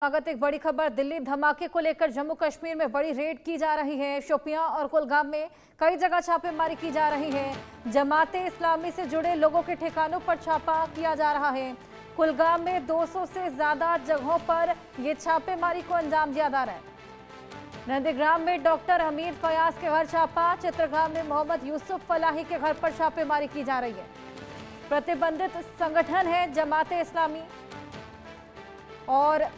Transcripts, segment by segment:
स्वागत। एक बड़ी खबर दिल्ली धमाके को लेकर जम्मू कश्मीर में बड़ी रेड की जा रही है। शोपियां और कुलगाम में कई जगह छापेमारी की जा रही है। जमाते इस्लामी से जुड़े लोगों के ठिकानों पर छापा किया जा रहा है। कुलगाम में 200 से ज्यादा जगहों पर ये छापेमारी को अंजाम दिया जा रहा है। नंदीग्राम में डॉक्टर हमीद फयाज के घर छापा। चित्रगाम में मोहम्मद यूसुफ फलाही के घर पर छापेमारी की जा रही है। प्रतिबंधित संगठन है जमाते इस्लामी और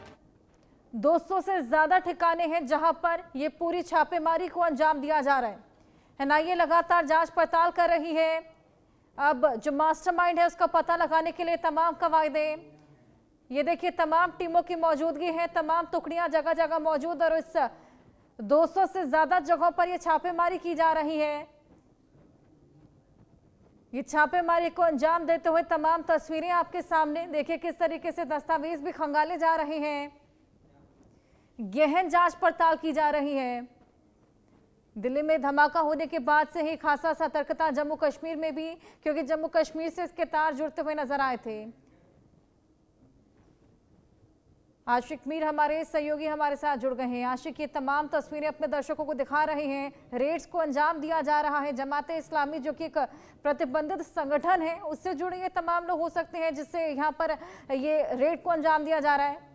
200 से ज्यादा ठिकाने हैं जहां पर ये पूरी छापेमारी को अंजाम दिया जा रहा है। एनआईए लगातार जांच पड़ताल कर रही है। अब जो मास्टरमाइंड है उसका पता लगाने के लिए तमाम कवायदे, ये देखिए तमाम टीमों की मौजूदगी है, तमाम टुकड़ियां जगह जगह मौजूद और इस 200 से ज्यादा जगहों पर ये छापेमारी की जा रही है। ये छापेमारी को अंजाम देते हुए तमाम तस्वीरें आपके सामने देखिए किस तरीके से दस्तावेज भी खंगाले जा रहे हैं। गहन जांच पड़ताल की जा रही है। दिल्ली में धमाका होने के बाद से ही खासा सतर्कता जम्मू कश्मीर में भी, क्योंकि जम्मू कश्मीर से इसके तार जुड़ते हुए नजर आए थे। आशिक मीर हमारे सहयोगी हमारे साथ जुड़ गए हैं। आशिक, ये तमाम तस्वीरें अपने दर्शकों को दिखा रहे हैं। रेड्स को अंजाम दिया जा रहा है। जमाते इस्लामी जो कि एक प्रतिबंधित संगठन है उससे जुड़े ये तमाम लोग हो सकते हैं जिससे यहाँ पर ये रेड को अंजाम दिया जा रहा है।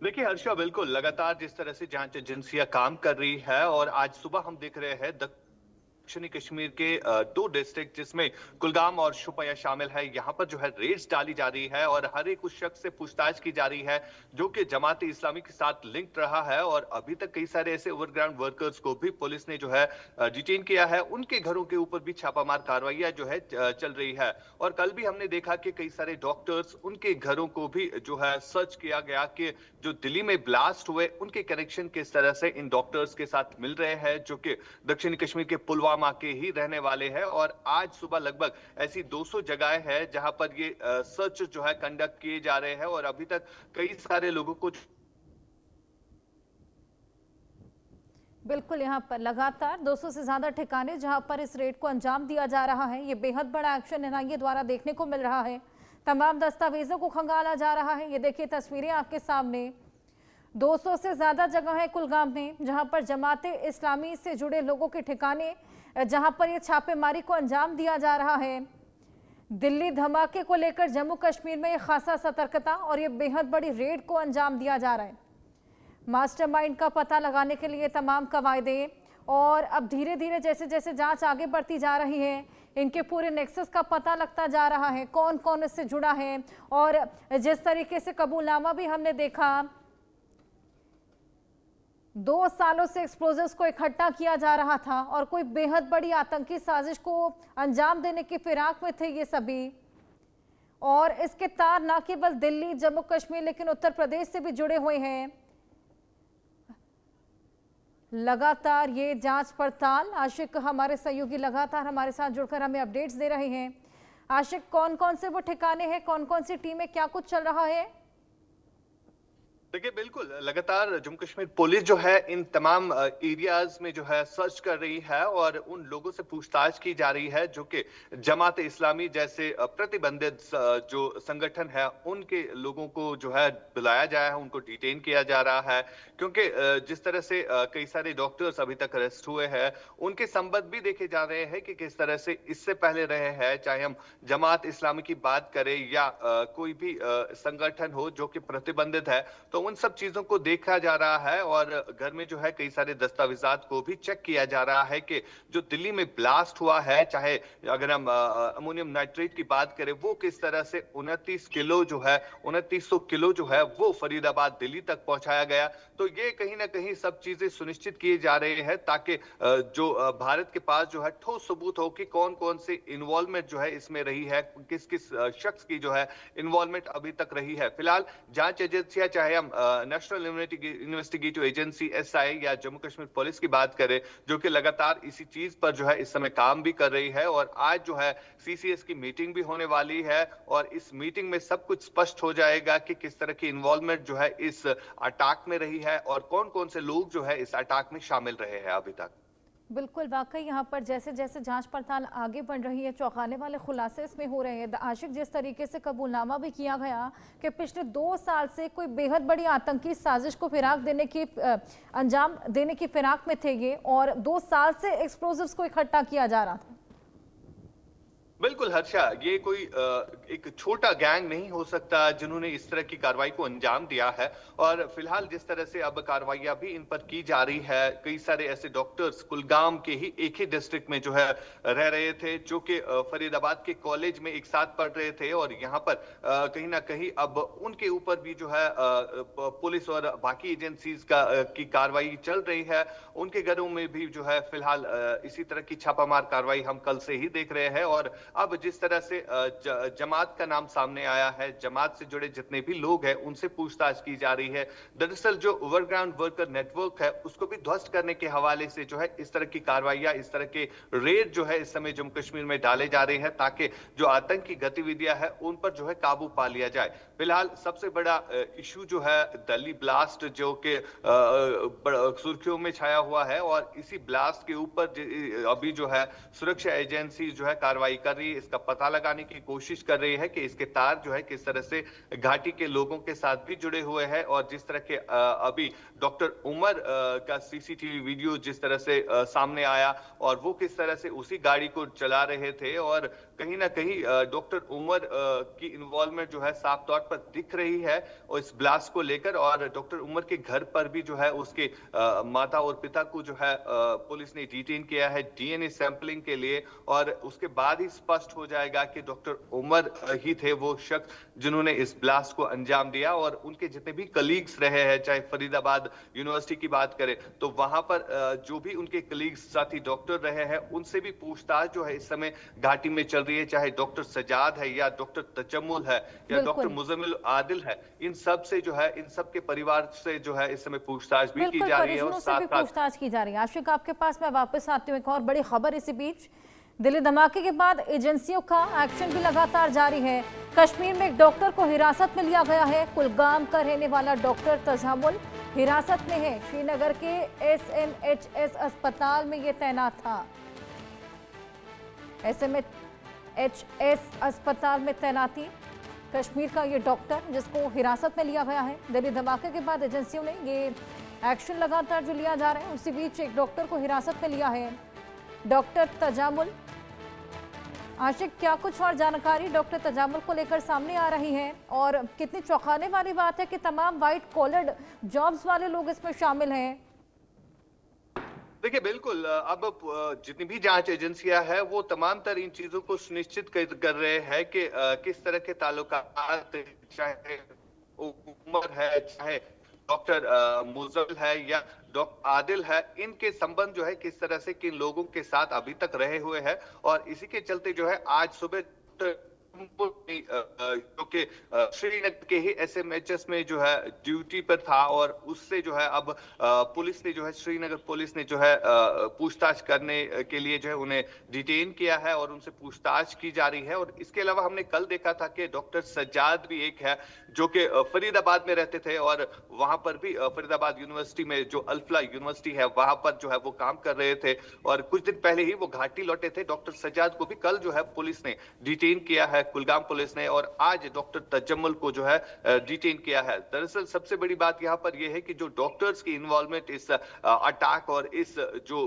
देखिए हर्षा, बिल्कुल लगातार जिस तरह से जांच एजेंसियां काम कर रही है और आज सुबह हम देख रहे हैं दक्षिणी कश्मीर के दो डिस्ट्रिक्ट जिसमें कुलगाम और शोपियां शामिल है, यहाँ पर जो है रेड्स डाली जा रही है और हर एक उस शख्स से पूछताछ की जा रही है जो कि जमाते इस्लामी के साथ लिंक्ड रहा है। और अभी तक कई सारे ऐसे ओवरग्राउंड वर्कर्स को भी पुलिस ने जो है डिटेन किया है। उनके घरों के ऊपर भी छापामार कार्रवाइयां जो है चल रही है। और कल भी हमने देखा कि कई सारे डॉक्टर्स, उनके घरों को भी जो है सर्च किया गया कि जो दिल्ली में ब्लास्ट हुए उनके कनेक्शन किस तरह से इन डॉक्टर्स के साथ मिल रहे हैं जो कि दक्षिणी कश्मीर के पुलवामा के ही रहने वाले हैं। और आज सुबह लगभग ऐसी 200 जगहें हैं जहां पर ये सर्च जो है कंडक्ट किए जा रहे हैं और अभी तक कई सारे लोगों को बिल्कुल यहाँ पर लगातार 200 से ज्यादा ठिकाने जहां पर इस रेड को अंजाम दिया जा रहा है। ये बेहद बड़ा एक्शन एनआईए द्वारा देखने को मिल रहा है। तमाम दस्तावेजों को खंगाला जा रहा है। ये देखिए तस्वीरें आपके सामने। 200 से ज्यादा जगह है कुलगाम में जहां पर जमाते इस्लामी से जुड़े लोगों के ठिकाने, जहां पर ये छापेमारी को अंजाम दिया जा रहा है। दिल्ली धमाके को लेकर जम्मू कश्मीर में ये खासा सतर्कता और ये बेहद बड़ी रेड को अंजाम दिया जा रहा है। मास्टरमाइंड का पता लगाने के लिए तमाम कवायदे और अब धीरे धीरे जैसे जैसे जांच आगे बढ़ती जा रही है इनके पूरे नेक्सस का पता लगता जा रहा है, कौन कौन इससे जुड़ा है। और जिस तरीके से कबूलनामा भी हमने देखा, 2 सालों से एक्सप्लोजिव्स को इकट्ठा किया जा रहा था और कोई बेहद बड़ी आतंकी साजिश को अंजाम देने की फिराक में थे ये सभी। और इसके तार न केवल दिल्ली, जम्मू कश्मीर लेकिन उत्तर प्रदेश से भी जुड़े हुए हैं। लगातार ये जांच पड़ताल, आशिक हमारे सहयोगी लगातार हमारे साथ जुड़कर हमें अपडेट्स दे रहे हैं। आशिक, कौन कौन से वो ठिकाने हैं, कौन कौन सी टीमें, क्या कुछ चल रहा है? देखिए बिल्कुल लगातार जम्मू कश्मीर पुलिस जो है इन तमाम एरियाज में जो है सर्च कर रही है और उन लोगों से पूछताछ की जा रही है जो कि जमात इस्लामी जैसे प्रतिबंधित जो संगठन है उनके लोगों को जो है बुलाया जाया है, उनको डिटेन किया जा रहा है। क्योंकि जिस तरह से कई सारे डॉक्टर्स अभी तक अरेस्ट हुए हैं उनके संबंध भी देखे जा रहे हैं कि किस तरह से इससे पहले रहे हैं, चाहे हम जमात इस्लामी की बात करें या कोई भी संगठन हो जो कि प्रतिबंधित है, तो उन सब चीजों को देखा जा रहा है। और घर में जो है कई सारे दस्तावेजात को भी चेक किया जा रहा है कि जो दिल्ली में ब्लास्ट हुआ है, चाहे अगर हम अमोनियम नाइट्रेट की बात करें, वो किस तरह से 29 किलो जो है 2900 किलो जो है वो फरीदाबाद दिल्ली तक पहुंचाया गया। तो ये कहीं ना कहीं सब चीजें सुनिश्चित किए जा रहे हैं ताकि जो भारत के पास जो है ठोस सबूत हो कि कौन कौन से इन्वॉल्वमेंट जो है इसमें रही है, किस किस शख्स की जो है इन्वॉल्वमेंट अभी तक रही है। फिलहाल जांच एजेंसियां, चाहे हम नेशनल इन्वेस्टिगेटिव एजेंसी एसआई या जम्मू कश्मीर पुलिस की बात करें, जो कि लगातार इसी चीज पर जो है इस समय काम भी कर रही है। और आज जो है सीसीएस की मीटिंग भी होने वाली है और इस मीटिंग में सब कुछ स्पष्ट हो जाएगा कि किस तरह की इन्वॉल्वमेंट जो है इस अटैक में रही है और कौन कौन से लोग जो है इस अटैक में शामिल रहे हैं अभी तक। बिल्कुल, वाकई यहाँ पर जैसे जैसे जांच पड़ताल आगे बढ़ रही है, चौंकाने वाले खुलासे इसमें हो रहे हैं। आशिक, जिस तरीके से कबूलनामा भी किया गया कि पिछले 2 साल से कोई बेहद बड़ी आतंकी साजिश को फिराक देने की अंजाम देने की फिराक में थे ये, और 2 साल से एक्सप्लोजिव्स को इकट्ठा किया जा रहा था। बिल्कुल हर्षा, ये कोई एक छोटा गैंग नहीं हो सकता जिन्होंने इस तरह की कार्रवाई को अंजाम दिया है। और फिलहाल जिस तरह से अब कार्रवाइयां भी इन पर की जा रही है, कई सारे ऐसे डॉक्टर्स कुलगाम के ही एक ही डिस्ट्रिक्ट में जो है रह रहे थे, जो कि फरीदाबाद के कॉलेज में एक साथ पढ़ रहे थे, और यहाँ पर कहीं ना कहीं अब उनके ऊपर भी जो है पुलिस और बाकी एजेंसीज की कार्रवाई चल रही है। उनके घरों में भी जो है फिलहाल इसी तरह की छापामार कार्रवाई हम कल से ही देख रहे हैं। और अब जिस तरह से जमात का नाम सामने आया है, जमात से जुड़े जितने भी लोग हैं उनसे पूछताछ की जा रही है। दरअसल जो ओवरग्राउंड वर्कर नेटवर्क है उसको भी ध्वस्त करने के हवाले से जो है इस तरह की कार्रवाइयां, इस तरह के रेड जो है इस समय जम्मू कश्मीर में डाले जा रहे हैं, ताकि जो आतंकी गतिविधियां हैं उन पर जो है काबू पा लिया जाए। फिलहाल सबसे बड़ा इशू जो है दिल्ली ब्लास्ट, जो कि सुर्खियों में छाया हुआ है, और इसी ब्लास्ट के ऊपर अभी जो है सुरक्षा एजेंसी जो है कार्रवाई कर रही है। इसका पता लगाने की कोशिश कर रही है कि इसके तार जो है किस तरह से घाटी के लोगों के साथ भी जुड़े हुए हैं। और जिस तरह के अभी डॉक्टर उमर का सीसीटीवी वीडियो जिस तरह से सामने आया, और वो किस तरह से उसी गाड़ी को चला रहे थे, और कहीं ना कहीं डॉक्टर उमर की इन्वॉल्वमेंट जो है साफ तौर पर दिख रही है और इस ब्लास्ट को लेकर। और डॉक्टर उमर के घर पर भी जो है उसके माता और पिता को जो है पुलिस ने डिटेन किया है डीएनए सैंपलिंग के लिए, और उसके बाद ही स्पष्ट हो जाएगा कि डॉक्टर उमर ही थे वो शख्स जिन्होंने इस ब्लास्ट को अंजाम दिया। और उनके जितने भी कलीग्स रहे हैं, चाहे फरीदाबाद यूनिवर्सिटी की बात करें तो वहां पर जो भी उनके कलीग्स साथी डॉक्टर रहे हैं उनसे भी पूछताछ जो है इस समय घाटी में चल रही है, चाहे डॉक्टर सजाद है या डॉक्टर तजम्मुल है या डॉक्टर मुजम्मिल आदिल है। इन सब से जो है, इन सब के परिवार से जो है इस समय पूछताछ भी की जा रही है, और साथ साथ पूछताछ की जा रही है। आशिक, आपके पास मैं वापस आती हूँ। एक और बड़ी खबर इसी बीच, दिल्ली धमाके के बाद एजेंसियों का एक्शन भी लगातार जारी है। कश्मीर में एक डॉक्टर को हिरासत में लिया गया है। कुलगाम का रहने वाला डॉक्टर तजामुल हिरासत में है। श्रीनगर के SMHS अस्पताल में ये तैनात था। SMHS अस्पताल में तैनाती कश्मीर का ये डॉक्टर, जिसको हिरासत में लिया गया है। दिल्ली धमाके के बाद एजेंसियों ने ये एक्शन लगातार जो लिया जा रहा है, उसी बीच एक डॉक्टर को हिरासत में लिया है, डॉक्टर तजामुल। आशिक, क्या कुछ और जानकारी डॉक्टर तजामुल को लेकर सामने आ रही है, और कितनी चौंकाने वाली बात है कि तमाम वाइट कॉलर्ड जॉब्स वाले लोग इसमें शामिल हैं? देखिए बिल्कुल, अब जितनी भी जांच एजेंसियां हैं वो तमाम तर इन चीजों को सुनिश्चित कर रहे हैं कि किस तरह के ताल्लुकात, चाहे उमर है, चाहे डॉक्टर मुजल है या डॉक्टर आदिल है, इनके संबंध जो है किस तरह से किन लोगों के साथ अभी तक रहे हुए हैं। और इसी के चलते जो है आज सुबह जो कि श्रीनगर के ही SMHS में जो है ड्यूटी पर था, और उससे जो है अब पुलिस ने जो है, श्रीनगर पुलिस ने जो है पूछताछ करने के लिए जो है उन्हें डिटेन किया है और उनसे पूछताछ की जा रही है। और इसके अलावा हमने कल देखा था कि डॉक्टर सज्जाद भी एक है जो कि फरीदाबाद में रहते थे, और वहां पर भी फरीदाबाद यूनिवर्सिटी में जो अल्फला यूनिवर्सिटी है वहां पर जो है वो काम कर रहे थे, और कुछ दिन पहले ही वो घाटी लौटे थे। डॉक्टर सज्जाद को भी कल जो है पुलिस ने डिटेन किया है, कुलगाम पुलिस ने, और आज डॉक्टर तजम्मुल को जो है डिटेन किया है। दरअसल सबसे बड़ी बात यहाँ पर यह है कि जो डॉक्टर्स की इन्वॉल्वमेंट इस अटैक और इस जो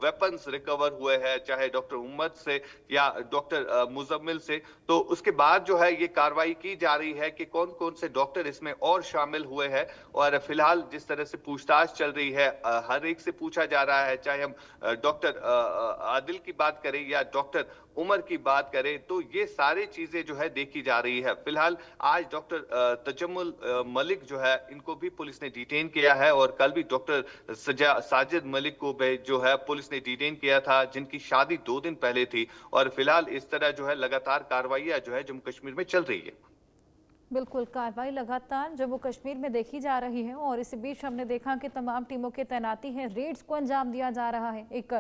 वेपन्स रिकवर हुए हैं, चाहे डॉक्टर उमर से या डॉक्टर मुजम्मिल से, तो उसके बाद जो है ये कार्रवाई की जा रही है कि कौन कौन से डॉक्टर इसमें और शामिल हुए हैं। और फिलहाल जिस तरह से पूछताछ चल रही है, हर एक से पूछा जा रहा है, चाहे हम डॉक्टर आदिल की बात करें या डॉक्टर उमर की बात करें, तो ये सारी चीजें जो है देखी जा रही है। फिलहाल आज डॉक्टर तजम्मुल मलिक जो है, इनको भी पुलिस ने डिटेन किया है, और कल भी डॉक्टर साजिद मलिक को भी जो है पुलिस ने डिटेन किया था, जिनकी शादी 2 दिन पहले थी। और फिलहाल इस तरह जो है लगातार कार्रवाइयां जो है जम्मू कश्मीर में चल रही है। बिल्कुल, कार्रवाई लगातार जम्मू कश्मीर में देखी जा रही है, और इसी बीच हमने देखा कि तमाम टीमों की तैनाती है, रेड्स को अंजाम दिया जा रहा है। एक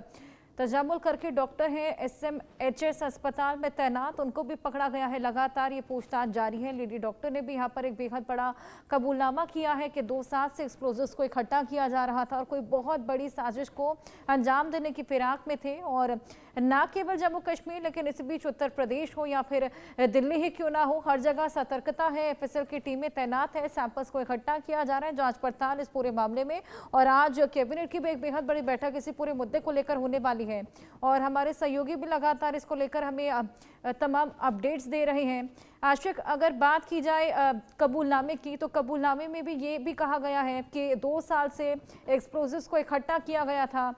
तजामुल करके डॉक्टर हैं SMHS अस्पताल में तैनात, उनको भी पकड़ा गया है। लगातार ये पूछताछ जारी है। लेडी डॉक्टर ने भी यहाँ पर एक बेहद बड़ा कबूलनामा किया है कि 2 साल से एक्सप्लोजिव्स को इकट्ठा किया जा रहा था और कोई बहुत बड़ी साजिश को अंजाम देने की फिराक में थे। और न केवल जम्मू कश्मीर लेकिन इस बीच उत्तर प्रदेश हो या फिर दिल्ली ही क्यों ना हो, हर जगह सतर्कता है। FSL की टीमें तैनात है, सैंपल्स को इकट्ठा किया जा रहा है, जांच पड़ताल इस पूरे मामले में। और आज कैबिनेट की भी एक बेहद बड़ी बैठक इसी पूरे मुद्दे को लेकर होने वाली है और हमारे सहयोगी भी लगातार इसको लेकर हमें तमाम अपडेट्स दे रहे हैं। आशिक, अगर बात की जाए कबूलनामे की, तो कबूलनामे में भी ये भी कहा गया है कि 2 साल से एक्सप्लोजिव्स को इकट्ठा किया गया था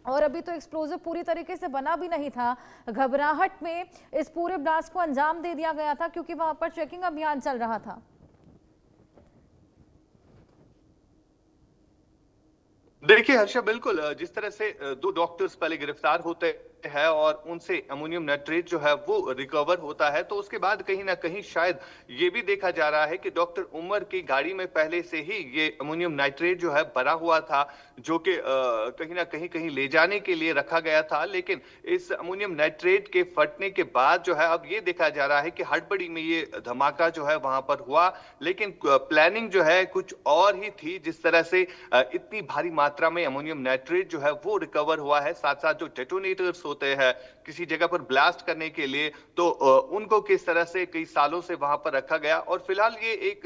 और अभी तो एक्सप्लोजिव पूरी तरीके से बना भी नहीं था। घबराहट में इस पूरे ब्लास्ट को अंजाम दे दिया गया था क्योंकि वहां पर चेकिंग अभियान चल रहा था। देखिए हर्षा, बिल्कुल जिस तरह से 2 डॉक्टर्स पहले गिरफ्तार होते हैं और उनसे अमोनियम नाइट्रेट जो है वो रिकवर होता है, तो उसके बाद कहीं ना कहीं शायद ये भी देखा जा रहा है कि डॉक्टर उमर की गाड़ी में पहले से ही ये अमोनियम नाइट्रेट जो है भरा हुआ था, जो कि कहीं ना कहीं ले जाने के लिए रखा गया था। लेकिन इस अमोनियम नाइट्रेट के फटने के बाद जो है अब ये देखा जा रहा है कि हड़बड़ी में ये धमाका जो है वहां पर हुआ, लेकिन प्लानिंग जो है कुछ और ही थी। जिस तरह से इतनी भारी मात्रा में अमोनियम नाइट्रेट जो है वो रिकवर हुआ है, साथ साथ जो डेटोनेटर्स होते हैं किसी जगह पर ब्लास्ट करने के लिए, तो उनको किस तरह से कई सालों से वहां पर रखा गया। और फिलहाल ये एक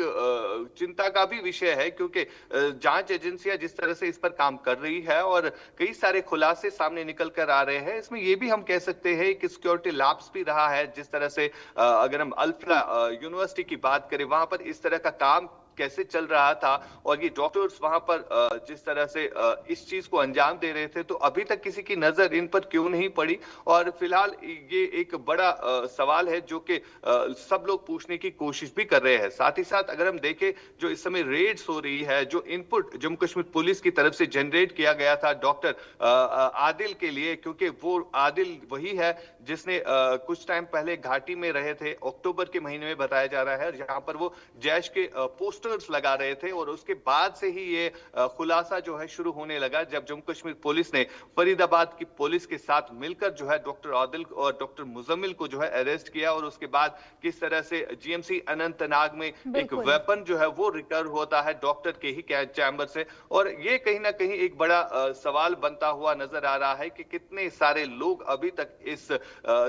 चिंता का भी विषय है क्योंकि जांच एजेंसियां जिस तरह से इस पर काम कर रही है और कई सारे खुलासे सामने निकल कर आ रहे हैं, इसमें ये भी हम कह सकते हैं कि सिक्योरिटी लैप्स भी रहा है। जिस तरह से अगर हम अल्फ्रा यूनिवर्सिटी की बात करें, वहां पर इस तरह का काम कैसे चल रहा था और ये डॉक्टर्स वहां पर जिस तरह से इस चीज को अंजाम दे रहे थे, तो अभी तक किसी की नजर इन पर क्यों नहीं पड़ी। और फिलहाल ये एक बड़ा सवाल है जो कि सब लोग पूछने की कोशिश भी कर रहे हैं। साथ ही साथ अगर हम देखें, जो इस समय रेड्स हो रही है, जो इनपुट जम्मू कश्मीर पुलिस की तरफ से जनरेट किया गया था डॉक्टर आदिल के लिए, क्योंकि वो आदिल वही है जिसने कुछ टाइम पहले घाटी में रहे थे, अक्टूबर के महीने में बताया जा रहा है, जहां पर वो जैश के पोस्टर्स लगा रहे थे। और उसके बाद से ही ये खुलासा जो है शुरू होने लगा जब जम्मू कश्मीर पुलिस ने फरीदाबाद की पुलिस के साथ मिलकर जो है डॉक्टर आदिल और डॉक्टर मुजम्मिल को जो है अरेस्ट किया। और उसके बाद किस तरह से GMC अनंतनाग में एक वेपन जो है वो रिकवर होता है डॉक्टर के ही चैम्बर से। और ये कहीं ना कहीं एक बड़ा सवाल बनता हुआ नजर आ रहा है कि कितने सारे लोग अभी तक इस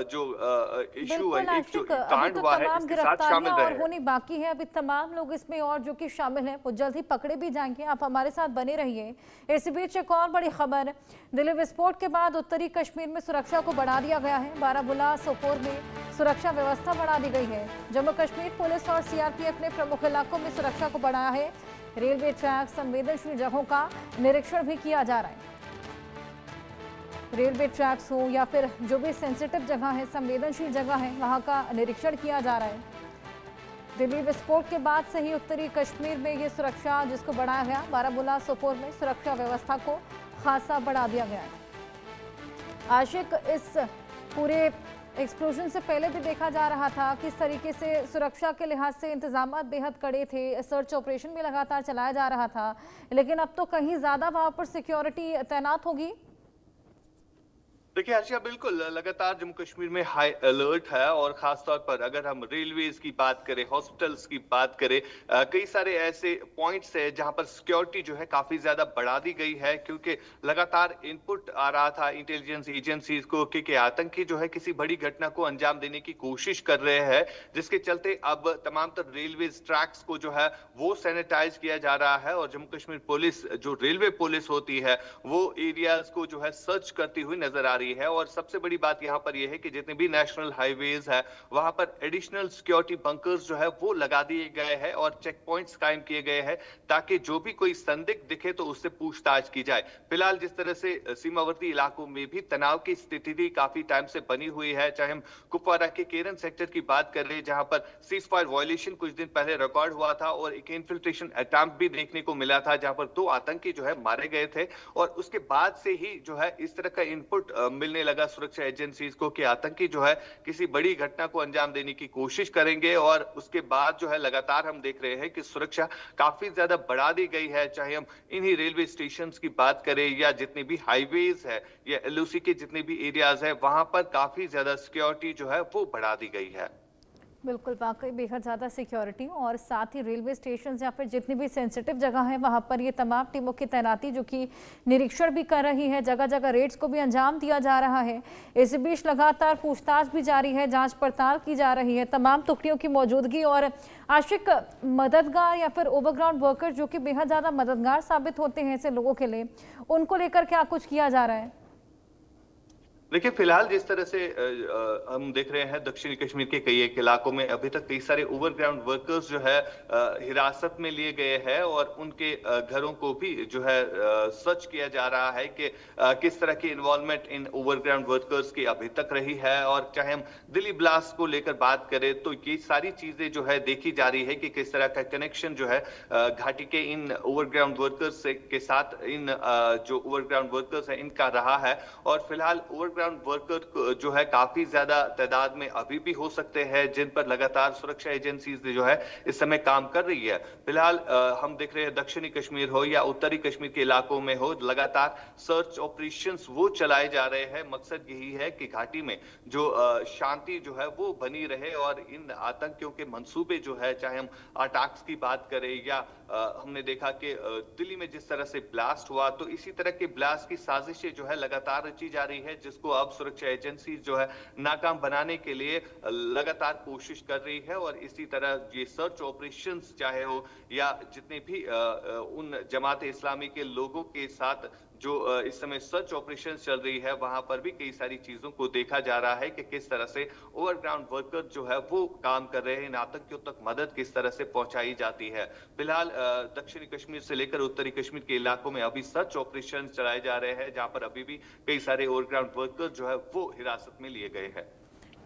जो इशू है, एक जो कांड हुआ है, इसके साथ शामिल रहे और होनी बाकी है। अभी तमाम लोग इसमें और जो कि शामिल हैं वो जल्द ही पकड़े भी जाएंगे। आप हमारे साथ बने रहिए। इस बीच एक और बड़ी खबर, दिल्ली विस्फोट के बाद उत्तरी कश्मीर में सुरक्षा को बढ़ा दिया गया है। बारामूला, सोपोर में सुरक्षा व्यवस्था बढ़ा दी गई है। जम्मू कश्मीर पुलिस और CRPF ने प्रमुख इलाकों में सुरक्षा को बढ़ाया है। रेलवे ट्रैक, संवेदनशील जगहों का निरीक्षण भी किया जा रहा है। रेलवे ट्रैक्स हो या फिर जो भी सेंसिटिव जगह है, संवेदनशील जगह है, वहां का निरीक्षण किया जा रहा है। दिल्ली विस्फोट के बाद से ही उत्तरी कश्मीर में ये सुरक्षा जिसको बढ़ाया गया, बारामूला, सोपोर में सुरक्षा व्यवस्था को खासा बढ़ा दिया गया है। आशिक, इस पूरे एक्सप्लोजन से पहले भी देखा जा रहा था किस तरीके से सुरक्षा के लिहाज से इंतजाम बेहद कड़े थे, सर्च ऑपरेशन भी लगातार चलाया जा रहा था, लेकिन अब तो कहीं ज्यादा वहां पर सिक्योरिटी तैनात होगी। देखिए हर्षा, बिल्कुल लगातार जम्मू कश्मीर में हाई अलर्ट है और खासतौर पर अगर हम रेलवेज की बात करें, हॉस्पिटल्स की बात करें, कई सारे ऐसे पॉइंट्स है जहां पर सिक्योरिटी जो है काफी ज्यादा बढ़ा दी गई है, क्योंकि लगातार इनपुट आ रहा था इंटेलिजेंस एजेंसीज को कि आतंकी जो है किसी बड़ी घटना को अंजाम देने की कोशिश कर रहे हैं, जिसके चलते अब तमाम तर रेलवे ट्रैक्स को जो है वो सैनिटाइज किया जा रहा है। और जम्मू कश्मीर पुलिस, जो रेलवे पुलिस होती है, वो एरियाज को जो है सर्च करती हुई नजर आ रही है। और सबसे बड़ी बात यहां पर यह है कि जितने भी नेशनल हाईवेज है वहां पर एडिशनल सिक्योरिटी बंकर्स जो है वो लगा दिए गए हैं और चेक पॉइंट्स कायम किए गए हैं, ताकि जो भी कोई संदिग्ध दिखे तो उससे पूछताछ की जाए। फिलहाल जिस तरह से सीमावर्ती इलाकों में भी तनाव की स्थिति काफी टाइम से बनी हुई है, चाहे हम कुपवारा के केरन सेक्टर की बात कर रहे हैं जहां पर सीज फायर वायलेशन कुछ दिन पहले रिकॉर्ड हुआ था और एक इन्फिल्ट्रेशन अटैम्प्ट भी देखने को मिला था जहां पर 2 आतंकी जो है मारे गए थे। और उसके बाद से ही जो है इस तरह का इनपुट मिलने लगा सुरक्षा एजेंसीज को कि आतंकी जो है किसी बड़ी घटना को अंजाम देने की कोशिश करेंगे। और उसके बाद जो है लगातार हम देख रहे हैं कि सुरक्षा काफी ज्यादा बढ़ा दी गई है, चाहे हम इन्हीं रेलवे स्टेशन की बात करें या जितने भी हाईवेज है या एलओसी के जितने भी एरियाज है, वहां पर काफी ज्यादा सिक्योरिटी जो है वो बढ़ा दी गई है। बिल्कुल, वाकई बेहद ज़्यादा सिक्योरिटी और साथ ही रेलवे स्टेशन या फिर जितनी भी सेंसिटिव जगह है वहाँ पर ये तमाम टीमों की तैनाती जो कि निरीक्षण भी कर रही है, जगह जगह रेड्स को भी अंजाम दिया जा रहा है। इस बीच लगातार पूछताछ भी जारी है, जांच पड़ताल की जा रही है, तमाम टुकड़ियों की मौजूदगी। और आशिक, मददगार या फिर ओवरग्राउंड वर्कर जो कि बेहद ज़्यादा मददगार साबित होते हैं ऐसे लोगों के लिए, उनको लेकर क्या कुछ किया जा रहा है? देखिए, फिलहाल जिस तरह से हम देख रहे हैं दक्षिणी कश्मीर के कई एक इलाकों में अभी तक कई सारे ओवरग्राउंड वर्कर्स जो है हिरासत में लिए गए हैं और उनके घरों को भी जो है सर्च किया जा रहा है कि किस तरह की इन्वॉल्वमेंट इन ओवरग्राउंड वर्कर्स की अभी तक रही है। और चाहे हम दिल्ली ब्लास्ट को लेकर बात करें तो ये सारी चीजें जो है देखी जा रही है कि किस तरह का कनेक्शन जो है घाटी के इन ओवरग्राउंड वर्कर्स के साथ इन जो ओवरग्राउंड वर्कर्स है इनका रहा है। और फिलहाल ओवरग्राउंड वर्कर जो है काफी ज्यादा तादाद में अभी भी हो सकते हैं जिन पर लगातार सुरक्षा एजेंसीज जो है इस समय काम कर रही है। फिलहाल हम देख रहे हैं दक्षिणी कश्मीर हो या उत्तरी कश्मीर के इलाकों में हो, लगातार सर्च ऑपरेशंस वो चलाए जा रहे हैं। मकसद यही है कि घाटी में जो शांति जो है वो बनी रहे और इन आतंकियों के मंसूबे जो है, चाहे हम अटैक्स की बात करें या हमने देखा कि दिल्ली में जिस तरह से ब्लास्ट हुआ, तो इसी तरह के ब्लास्ट की साजिशें जो है लगातार रची जा रही है, जिसको अब सुरक्षा एजेंसी जो है नाकाम बनाने के लिए लगातार कोशिश कर रही है। और इसी तरह ये सर्च ऑपरेशंस चाहे हो या जितने भी उन जमात इस्लामी के लोगों के साथ जो इस समय सर्च ऑपरेशन चल रही है, वहां पर भी कई सारी चीजों को देखा जा रहा है कि किस तरह से ओवरग्राउंड वर्कर जो है वो काम कर रहे हैं, इन आतंकियों तक मदद किस तरह से पहुंचाई जाती है। फिलहाल दक्षिणी कश्मीर से लेकर उत्तरी कश्मीर के इलाकों में अभी सर्च ऑपरेशन चलाए जा रहे हैं, जहां पर अभी भी कई सारे ओवरग्राउंड वर्कर जो है वो हिरासत में लिए गए हैं।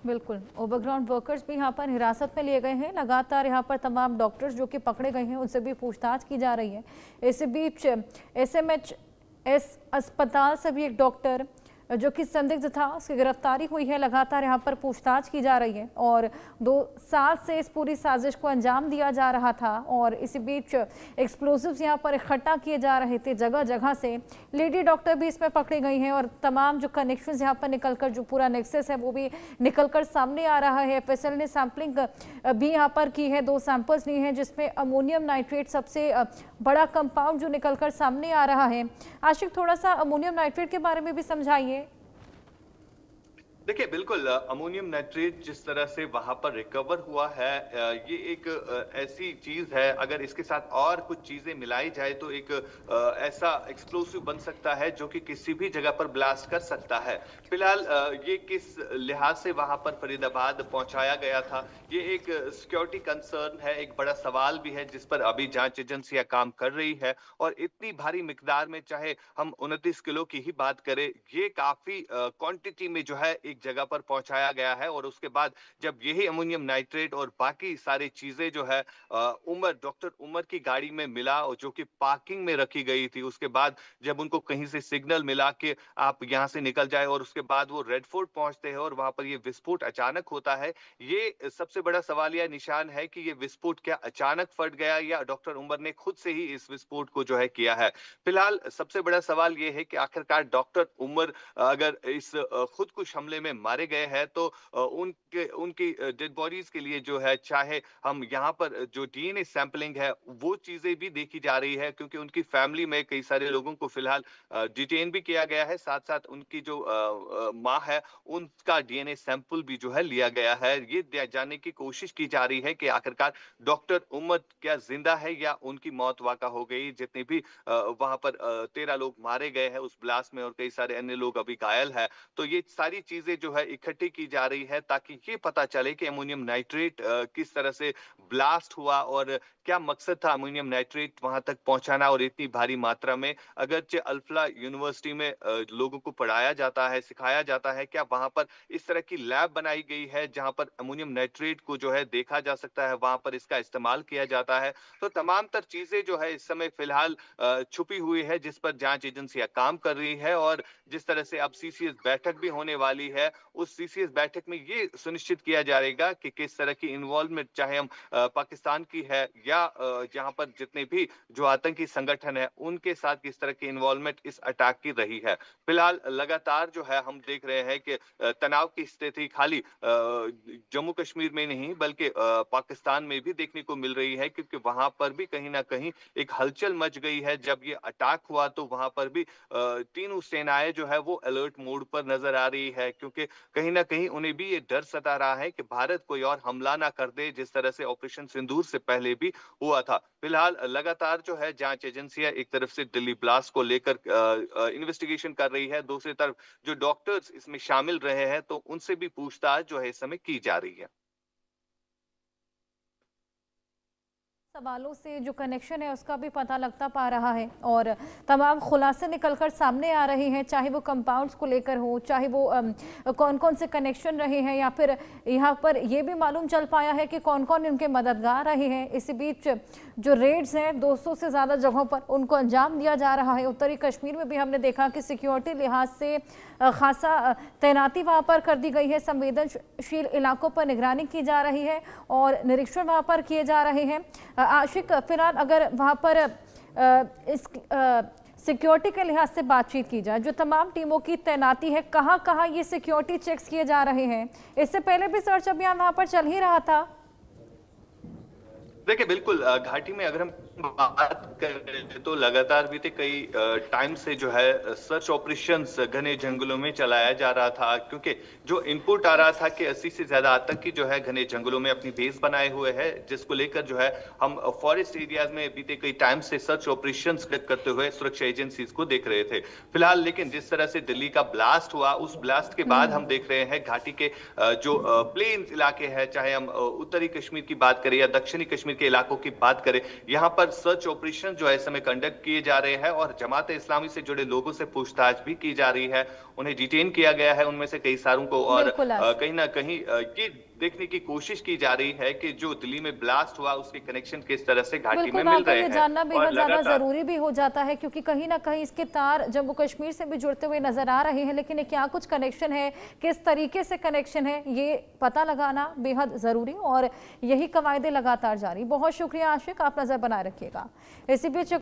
बिल्कुल, ओवरग्राउंड वर्कर्स भी यहाँ पर हिरासत में लिए गए हैं। लगातार यहाँ पर तमाम डॉक्टर्स जो कि पकड़े गए हैं उनसे भी पूछताछ की जा रही है। इस बीच एसएमएचएस अस्पताल से भी एक डॉक्टर जो कि संदिग्ध था, उसकी गिरफ्तारी हुई है। लगातार यहाँ पर पूछताछ की जा रही है और 2 साल से इस पूरी साजिश को अंजाम दिया जा रहा था। और इसी बीच एक्सप्लोजिव्स यहाँ पर इकट्ठा किए जा रहे थे जगह जगह से। लेडी डॉक्टर भी इसमें पकड़ी गई हैं और तमाम जो कनेक्शंस यहाँ पर निकलकर, जो पूरा नेक्सस है वो भी निकलकर सामने आ रहा है। एफएसएल ने सैम्पलिंग भी यहाँ पर की है, 2 सैंपल्स लिए हैं जिसमें अमोनियम नाइट्रेट सबसे बड़ा कंपाउंड जो निकलकर सामने आ रहा है। आशिक, थोड़ा सा अमोनियम नाइट्रेट के बारे में भी समझाइए। देखिए, बिल्कुल अमोनियम नाइट्रेट जिस तरह से वहां पर रिकवर हुआ है, ये एक ऐसी चीज है, अगर इसके साथ और कुछ चीजें मिलाई जाए तो एक ऐसा एक्सप्लोसिव बन सकता है जो कि किसी भी जगह पर ब्लास्ट कर सकता है। फिलहाल ये किस लिहाज से वहां पर फरीदाबाद पहुंचाया गया था, ये एक सिक्योरिटी कंसर्न है, एक बड़ा सवाल भी है जिस पर अभी जांच एजेंसियां काम कर रही है। और इतनी भारी मिकदार में, चाहे हम 29 किलो की ही बात करें, ये काफी क्वांटिटी में जो है एक जगह पर पहुंचाया गया है। और उसके बाद जब यही अमोनियम नाइट्रेट और बाकी सारी चीजें जो है डॉक्टर उमर की गाड़ी में मिला, और जो कि पार्किंग में रखी गई थी, उसके बाद जब उनको कहीं से सिग्नल मिला कि आप यहां से निकल जाए, और उसके बाद वो रेड फोर्ट पहुंचते हैं और वहां पर ये विस्फोट अचानक होता है। ये सबसे बड़ा सवालिया निशान है कि ये विस्फोट क्या अचानक फट गया या डॉक्टर उमर ने खुद से ही इस विस्फोट को जो है किया है। फिलहाल सबसे बड़ा सवाल ये है कि आखिरकार डॉक्टर उमर अगर इस खुदकुश हमले में मारे गए हैं तो उनकी डेड बॉडीज के लिए जो है, चाहे हम यहाँ पर जो डीएनए सैंपलिंग है वो चीजें भी देखी जा रही है, क्योंकि उनकी फैमिली में कई सारे लोगों को फिलहाल डिटेन भी किया गया है। साथ साथ उनकी जो माँ है उनका डीएनए सैंपल भी जो है लिया गया है। ये जानने की कोशिश की जा रही है कि आखिरकार डॉक्टर उमर क्या जिंदा है या उनकी मौत वाक़ा हो गई। जितने भी वहां पर 13 लोग मारे गए हैं उस ब्लास्ट में और कई सारे अन्य लोग अभी घायल है, तो ये सारी चीजें जो है इकट्ठी की जा रही है ताकि ये पता चले कि अमोनियम नाइट्रेट किस तरह से ब्लास्ट हुआ और क्या मकसद था अमोनियम नाइट्रेट वहां तक पहुंचाना और इतनी भारी मात्रा में। अगरचे अल्फला यूनिवर्सिटी में लोगों को पढ़ाया जाता है, सिखाया जाता है, क्या वहां पर इस तरह की लैब बनाई गई है जहां पर अमोनियम नाइट्रेट को जो है देखा जा सकता है, वहां पर इसका इस्तेमाल किया जाता है। तो तमाम तर चीजें जो है इस समय फिलहाल छुपी हुई है जिस पर जांच एजेंसियां काम कर रही है। और जिस तरह से अब सीसीएस बैठक भी होने वाली है, उस सीसीएस बैठक में ये सुनिश्चित किया जाएगा कि किस तरह की इन्वॉल्वमेंट, चाहे हम पाकिस्तान की है या जहां पर जितने भी जो आतंकी संगठन है उनके साथ किस तरह की इन्वॉल्वमेंट इस अटैक की रही है। फिलहाल लगातार जो है हम देख रहे हैं कि तनाव की स्थिति खाली जम्मू कश्मीर में नहीं बल्कि पाकिस्तान में भी देखने को मिल रही है, क्योंकि वहां पर भी कहीं ना कहीं एक हलचल मच गई है। जब ये अटैक हुआ तो वहां पर भी तीनों सेनाएं जो है वो अलर्ट मोड पर नजर आ रही है, क्योंकि कहीं ना कहीं उन्हें भी ये डर सता रहा है कि भारत कोई और हमला ना कर दे, जिस तरह से ऑपरेशन सिंदूर से पहले भी हुआ था। फिलहाल लगातार जो है जांच एजेंसियां एक तरफ से दिल्ली ब्लास्ट को लेकर इन्वेस्टिगेशन कर रही है, दूसरी तरफ जो डॉक्टर्स इसमें शामिल रहे हैं तो उनसे भी पूछताछ जो है इस समय की जा रही है। सवालों से जो कनेक्शन है उसका भी पता लगता पा रहा है और तमाम खुलासे निकलकर सामने आ रहे हैं, चाहे वो कंपाउंड्स को लेकर हो, चाहे वो कौन कौन से कनेक्शन रहे हैं, या फिर यहाँ पर ये भी मालूम चल पाया है कि कौन कौन इनके मददगार रहे हैं। इसी बीच जो रेड्स हैं 200 से ज़्यादा जगहों पर उनको अंजाम दिया जा रहा है। उत्तरी कश्मीर में भी हमने देखा कि सिक्योरिटी लिहाज से खासा तैनाती वहाँ पर कर दी गई है, संवेदनशील इलाकों पर निगरानी की जा रही है और निरीक्षण वहाँ पर किए जा रहे हैं। आशिक, फिलहाल अगर वहाँ पर इस सिक्योरिटी के लिहाज से बातचीत की जाए, जो तमाम टीमों की तैनाती है, कहाँ कहाँ ये सिक्योरिटी चेक्स किए जा रहे हैं? इससे पहले भी सर्च अभियान वहाँ पर चल ही रहा था। देखिए बिल्कुल, घाटी में अगर हम बात करें तो लगातार बीते कई टाइम से जो है सर्च ऑपरेशंस घने जंगलों में चलाया जा रहा था, क्योंकि जो इनपुट आ रहा था कि 80 से ज्यादा आतंकी जो है घने जंगलों में अपनी बेस बनाए हुए हैं, जिसको लेकर जो है हम फॉरेस्ट एरियाज में बीते कई टाइम से सर्च ऑपरेशंस करते हुए सुरक्षा एजेंसीज को देख रहे थे। फिलहाल लेकिन जिस तरह से दिल्ली का ब्लास्ट हुआ, उस ब्लास्ट के बाद हम देख रहे हैं घाटी के जो प्लेन इलाके हैं, चाहे हम उत्तरी कश्मीर की बात करें या दक्षिणी कश्मीर के इलाकों की बात करें, यहाँ पर सर्च ऑपरेशन जो है इस समय कंडक्ट किए जा रहे हैं और जमात इस्लामी से जुड़े लोगों से पूछताछ भी की जा रही है। उन्हें डिटेन किया गया है, उनमें से कई सारों को, और कहीं ना कहीं ये देखने की कोशिश की जा रही है कि जो दिल्ली में ब्लास्ट हुआ उसके कनेक्शन किस तरह से घाटी में मिल रहे हैं। जानना बेहद ज्यादा जरूरी भी हो जाता है, क्योंकि कहीं ना कहीं इसके तार जम्मू कश्मीर से भी जुड़ते हुए नजर आ रहे हैं, लेकिन क्या कुछ कनेक्शन है, किस तरीके से कनेक्शन है, ये पता लगाना बेहद जरूरी और यही कवायदे लगातार जारी। बहुत शुक्रिया आशिक, आप नजर बनाए रखिएगा। इसी बीच